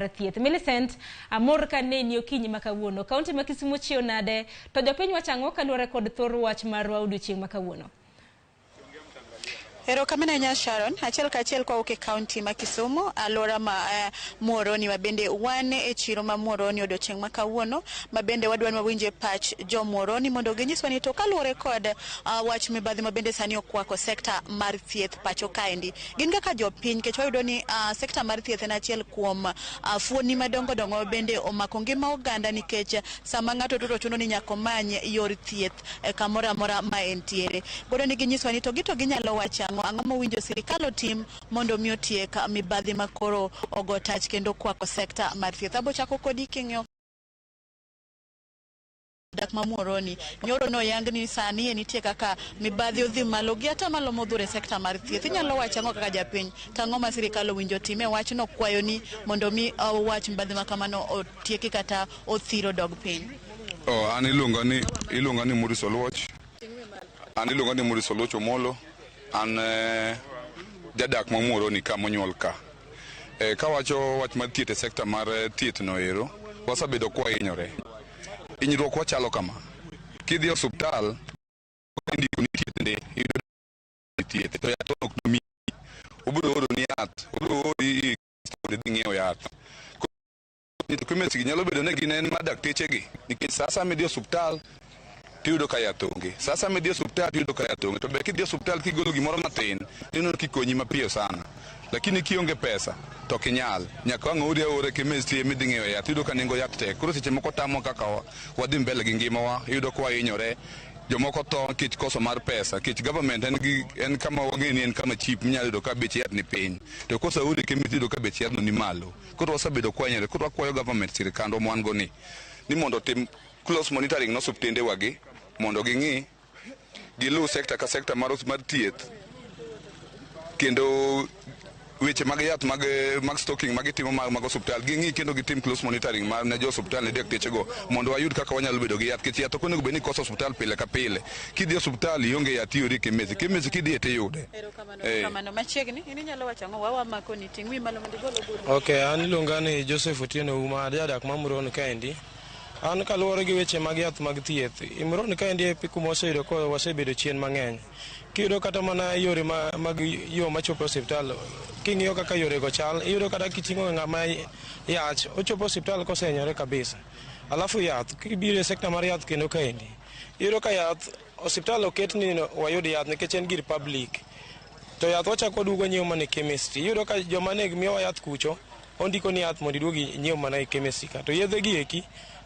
thieth. Millicent amor ka neni okinyi makawuono. Kaunti ma Kisumu chio nade to jopiny wachang'o kaluwore kod thor wach marwa odiochieng' makawuono. Ero kamena nya Sharon, achiel ka achiel kwa uke kaunti ma Kisumu, alora ma Muhoroni mabende wane e chiro ma Muhoroni odiochieng' makawuono, mabende wadwan wawinje pach jo Muhoroni mondo ginyiswa ni to kaluwore kod wach mibadhi mabende sani okwako sekta mar thieth pacho kaendi. Gin kaka jopiny kech wayudo ni sekta mar thieth en achiel kuom fuoni madongo dongo bende omako ngima oganda nikech sama ng'ato tuto chuno ni nyaka omany yor thieth kamoro amora ma entiere. Godo ni ginyiswa ni to ginyalo wachang'o ang'o mowinjo sirikal otim mondo mi otiek mibadhi makoro ogo tach kendo kwako sekta mar thieth. Abo chako kodi king'yo dak ma Muhoroni nyoro no yang ni sani nitie kaka mibadhi odhi malo gi ata malo modhure sekta mar thieth. Inyalo wachang'o kaka japiny tang'o ma sirikal owinjo time wach no kwayo ni mondo mi wach mibadhi makamano otieki kata othiro dog piny. An iluonga ni Maurice Oluoch. An iluonga ni Maurice Oluoch Omolo. An jadak ma Muhoroni ka monyuol ka. Ka wacho wach mar thieth e sekta mar thieth no ero, wasabedo kwa hinyore. Hinyruok wachalo kama. Kidhi e osiptal, indiko ni thieth iyudo thieth to yath ok nomi. Obiro oro ni yath, obiro ori dhi ng'iewo yath. Kumesi nyalo bedo ne gin en ma dakteche gi, nikech sasa midhi e osiptal tiyudo ka yath onge. Sasa midhi e osiptal tiyudo ka yath onge. To be kidhi e osiptal kigolo gimoro matin, tineno kikonyi mapiyo sana. Lakini kionge pesa to kinyal nyaka wang' ori aore kemesti midhi ng'iewo yath, iyudo ka nengo yath tek. Koro seche moko tamo kaka wadhi mbele gi ngimawa, iyudo ka wahinyore. Jomoko to kich koso mar pesa, kich government en kama wageni en kama cheap, minyalo yudo ka bech yath ni piny. To kosa uri kemesti yudo ka bech yath no ni malo. Koro wasabedo kwanyore, koro wakwayo government sirikando mwan go ni mondo tim close monitoring no osiptende wagi mondo ging'i gilu sekta ka sekta mar thieth kendo weche mag yath mag stocking magitimo mag osiptal ging'i kendo gitim close monitoring mar ne jo osiptal ne dakteche go mondo wayud kaka wanyalo bedo gi yath. Kech yath ok onego bed ni koso osiptal pile ka pile. Kidhi osiptal ionge yath iyudi kemesi kidhi ete yude. Kamano machiegni ini nyalo wachang'o wawa mako ni ting'wi malo mondo igolo buru. Okay, an iluonga ni Joseph Otieno Uma, jadak ma Muhoroni kaendi. An kaluwore gi weche mag yath mag thieth, Muhoroni kaendi e kuma waseyudo ko wasebedo chien mang'eny. Kiyudo kata mana yore mag yo machopo osiptal, king'iyo kaka yore go chal, iyudo kata kiting'o ng'ama yach, ochopo osiptal kosenyore kabisa. Alafu yath, kibiro e sekta mar yath kendo kaendi, iyudo ka yath, osiptal oket ni wayud yath nikech en gir public. To yath wachako duogo nyiewo mana e chemistry. Iyudo ka joma ne miyowa yath kucho, ondiko ni yath mondo iduogi nyiewo mana e chemistry ka. To yedhe gi eki,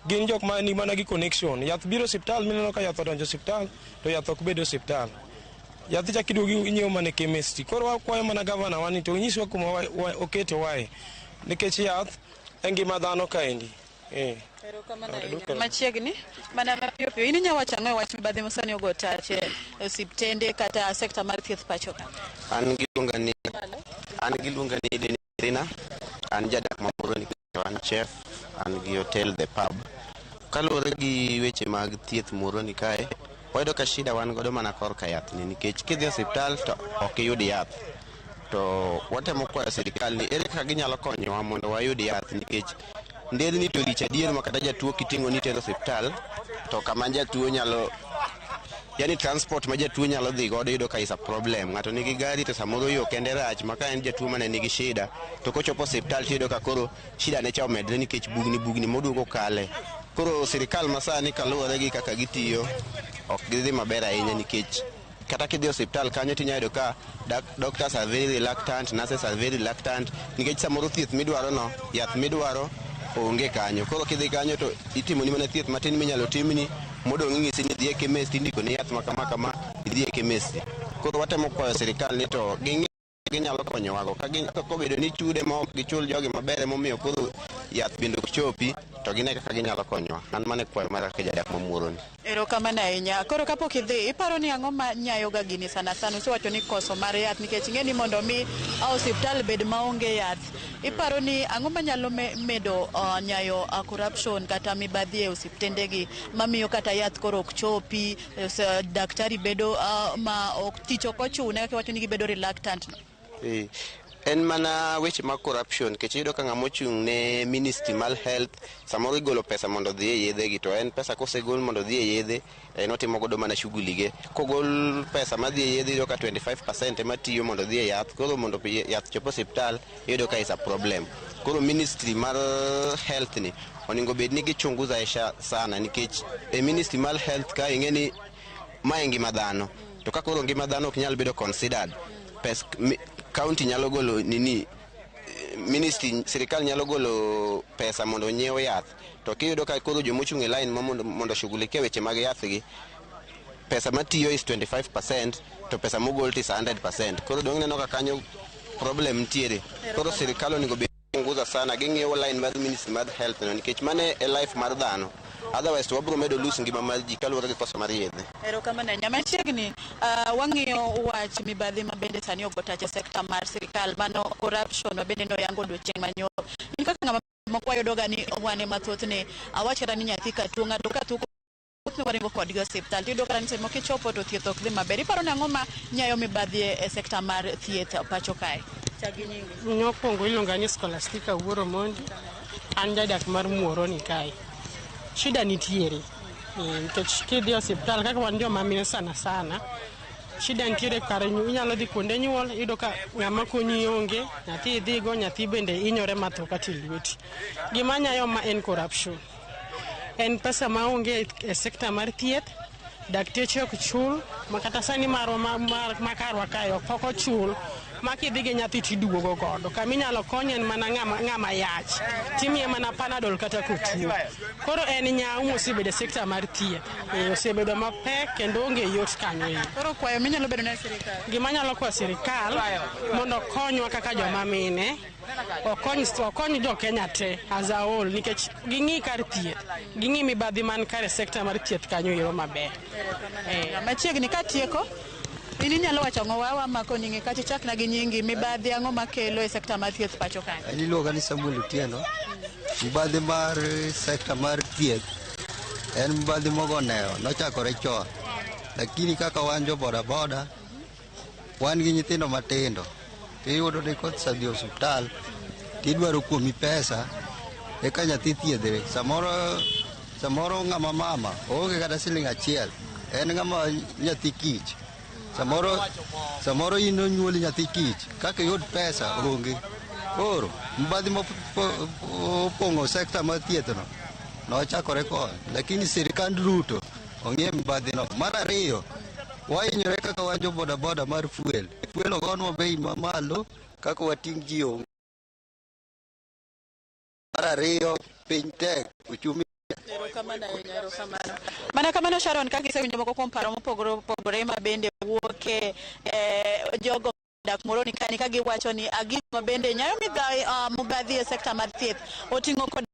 gin jok ma ni mana gi connection. Yath biro osiptal, mineno ka yath odonjo osiptal, to yath ok bedo osiptal. Yath chak iduogi nyiewo mana e chemistry. Koro wakwayo mana gavana wani to nyiswa kuma okete wae. Nikech yath e ngima dhano kaendi. Machiegni mana mapiyo piyo ini nya wachang'o e wach mibadhi mosani ogo tach e osiptende kata sekta mar thieth pacho ka. An giluonga ni Denirina. An jadak ma Muhoroni, an chef, an gi hotel The Pub. Kaluwore gi weche mag thieth Muhoroni kae, wayudo ka shida wan godo mana korka yath ni, nikech kidhi osiptal to ok iyud yath. To watemo kwayo sirikal ni ere kaka ginyalo konyowa mondo wayud yath, nikech nderni to lich adier ma kata jatuo kiting'o ni tero osiptal to kama jatuo nyalo transport ma jatuo nyalo dhi godo yudo ka is a problem. Ng'ato nigi gari to samoro yo kende rach, ma ka en jatuo mane nigi shida to kochopo osiptal tiyudo ka koro shida ne cha omedre nikech bugni moduogo kale. Koro sirikal masani kaluwore gi kaka gitiyo ok gidhi maber ahinya, nikech kata kidhi osiptal kanyo tinya yudo ka doctors are very reluctant, nurses are very reluctant, nikech samoro thieth midwaro no, yath midwaro onge kanyo. Koro kidhi kanyo to itimoni mana thieth matin minyalo timni, modong' ing'isi ni dhi e chemist indiko ni yath makama idhi e chemist. Koro watemo kwayo sirikal ni to ginyalo konyowago ka kobedo ni chude ma ok gichul jogi maber emomiyo koro yath bende ok chopi, to gine kaka ginyalo konyowa. An mane kwayo mar kaka jadak ma Muhoroni. Erokamano ahinya. Koro kapok idhi, iparo ni ang'o ma nyayo ga gini sana usewacho ni koso mar yath, nikech ing'e ni mondo mi osiptal bed maonge yath. Iparo ni ang'o manyalo medo nyayo corruption kata mibadhi e osiptende gi mamiyo kata yath koro ok chopi, daktari bedo ma ok tich ok ochune, kaka wacho ni gibedo reluctant. en mana weche mag corruption kech iyudo ka ng'ama ochung' ne Ministry mar Health samoro igolo pesa mondo odhi e yedhe gi, to en pesa kosegol mondo odhi e yedhe notimo godo mana shughuli ge. Kogol pesa madhi e yedhe iyudo ka 25% ema tiyo mondo odhi e yath, koro mondo yath chopo osiptal iyudo ka is a problem. Koro Ministry mar Health ni oningo bed ni gichunguza sana, nikech e Ministry mar Health ka ing'eni mae ngima dhano, to ka koro ngima dhano ok nyal bedo considered, county nyalo golo ministry, sirikal nyalo golo pesa mondo nyiew yath, to kiyudo ka koro jomochung' e line mondo shughulikia weche mag yath gi, pesa matiyo is 25% to pesa mogol is 100%. Koro dong' neno ka kanyo problem nitiere. Koro sirikal onego bed nguza sana ging'iewo line mar Ministry mar Health no, nikech mane e life mar dhano. Otherwise to wabro medo lose ngima mar ji kaluwore gi koso mar yedhe. Erokamano nyama chiegni wang'iyo wach mibadhi mabende sani ogotache sekta mar sirikal, mano corruption mabende noyango odiochieng' manyoro. In kaka ng'ama mokwayo doga ni wane mathoth ne awachra ni nyathi ka tuo ng'ato ka tuo ne waringo kodgi osiptal tiyudo ka nise mokichopo to thieth ok dhi maber. Iparo ni ang'o ma nyayo mibadhi e sekta mar thieth pacho kae? Chagi nyingi. Mokwongo iluonga ni Scholastica Wuoro Mondi, an jadak mar Muhoroni kae. Shida nitiere nikech kidhi osiptal kaka wan joma mine sana shida nitiere kare inyalo dhi kuonde nyuol iyudo ka ng'ama konyi onge, nyathi idhigo nyathi bende inyore matho kata lweti. Gima nyayo ma en corruption, en pesa ma onge e sekta mar thieth, dakteche ok chul, makata sani marwa makarwa kae ok ochul, makidhige nyathi tiduogo godo. Kaminyalo konyo en mana ng'ama yach, timiye mana Panadol kata kotuo. Koro en nyau mosebedo e sekta mar thieth, osebedo mapek kendo onge yot kanyo. Koro kwayo minyalo bedo ne sirikal? Gima nyalo kwayo sirikal mondo konywa kaka joma mine, okony jo Kenya te as a whole, nikech ging'i kar thieth, ging'i mibadhi man kare sekta mar thieth kanyo ero maber. Machiegni ka tieko ini nyalo wacho ang'o wawa mako nyingi kati chak na gi nyingi mibadhi ang'o makelo e sekta mar thieth pacho kae? Iluonga ni Samuel Otieno. Mibadhi mar sekta mar thieth en mibadhi mogoneo nochakore chon, lakini kaka wan jo boda wan gi nyithindo matindo, iyudo ni kosedhi osiptal tidwaro kuomi pesa eka nyathi thiedhre. Samoro ng'ama mama oonge kata siling achiel, en ng'ama nyathi kich. Samoro in onyuoli nyathi kich, kaka yud pesa onge. Koro mibadhi mopong'o sekta mar thiethno nochakore kon, lakini sirikand Ruto ong'e mibadhino. Mar ariyo, wahinyore kaka wan jo boda mar fuel ogonwa bei mamalo kaka wating' ji onge. Mar ariyo, piny tek, uchumi. Mana kamano Sharon, kaka isewinjo moko kuom paro mopogore mabende wuoke jogo dak Muhoroni kani ka giwacho ni agik mabende nyayo mibadhi e sekta mar thieth oting'o kod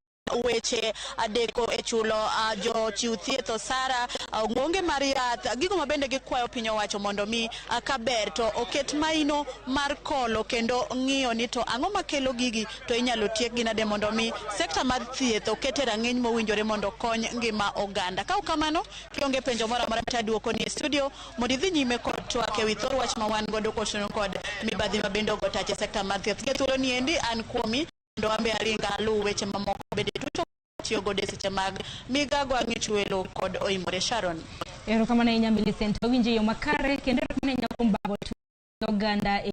weche adeko e chulo jochiw thieth osara, onge mar yath, gigo mabende gikwayo piny owacho mondo mi kaber to oket maino mar kolo kendo ng'iyo ni to ang'o makelo gigi to inyalo tiek gi nade mondo mi sekta mar thieth okete rang'iny mowinjore mondo kony ngima oganda. Ka kamano kionge penjo moro amora taduoko ni e studio mondo idhi nyime kod twak ewi thor wach ma wan godo koshino kod mibadhi mabende ogotache sekta mar thieth. Gethuolo ni endi an kuomi ndo ambe aringa alu weche mamoko bende tuto tiyo gode seche mag migago ang'ich welo kod oimore. Sharon. Erokamano ahinya Millicent, wawinjo yo makare kendo erokamano ahinya kuom bago oganda